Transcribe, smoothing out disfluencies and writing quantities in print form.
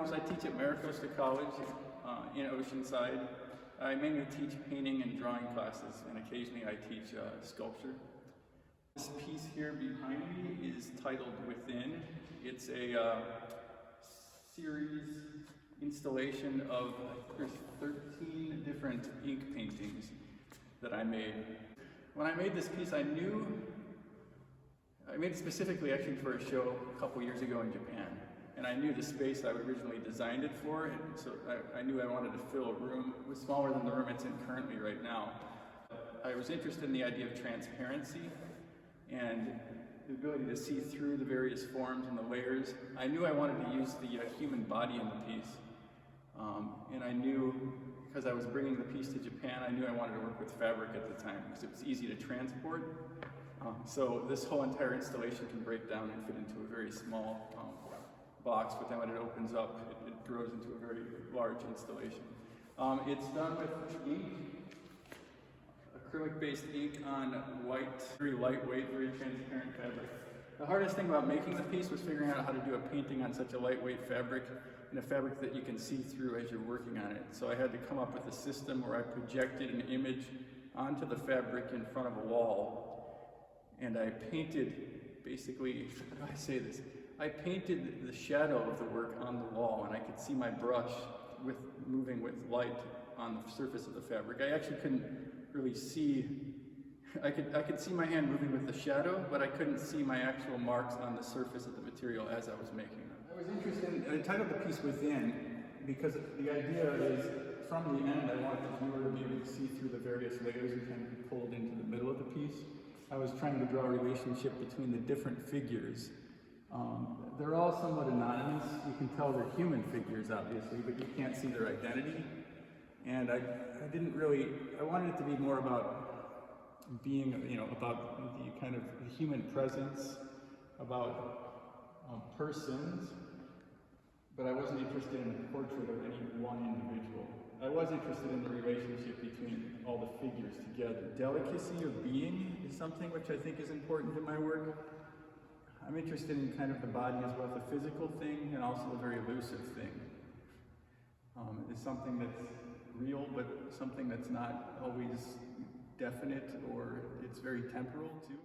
Ramos. I teach at MiraCosta College in Oceanside. I mainly teach painting and drawing classes, and occasionally I teach sculpture. This piece here behind me is titled Within. It's a series installation of, there's 13 different ink paintings that I made. When I made this piece, I made it specifically actually for a show a couple years ago in Japan. And I knew the space I originally designed it for, and so I knew I wanted to fill a room. It was smaller than the room it's in currently right now. I was interested in the idea of transparency and the ability to see through the various forms and the layers. I knew I wanted to use the human body in the piece. And I knew, because I was bringing the piece to Japan, I knew I wanted to work with fabric at the time because it was easy to transport. So this whole entire installation can break down and fit into a very small box, but then when it opens up, it grows into a very large installation. It's done with ink, acrylic-based ink on white, very lightweight, very transparent fabric. The hardest thing about making the piece was figuring out how to do a painting on such a lightweight fabric, and a fabric that you can see through as you're working on it. So I had to come up with a system where I projected an image onto the fabric in front of a wall, and I painted, basically, how do I say this? I painted the shadow of the work on the wall, and I could see my brush moving with light on the surface of the fabric. I actually couldn't really see, I could see my hand moving with the shadow, but I couldn't see my actual marks on the surface of the material as I was making them. I was interested, I titled the piece Within, because the idea is, from the end, I wanted the viewer to be able to see through the various layers and kind of be pulled into the middle of the piece. I was trying to draw a relationship between the different figures. They're all somewhat anonymous. You can tell they're human figures, obviously, but you can't see their identity. And I didn't really, I wanted it to be more about being, about the kind of human presence, about persons, but I wasn't interested in a portrait of any one individual. I was interested in the relationship between all the figures together. Delicacy of being is something which I think is important in my work. I'm interested in kind of the body as both a physical thing and also a very elusive thing. It's something that's real, but something that's not always definite, or it's very temporal too.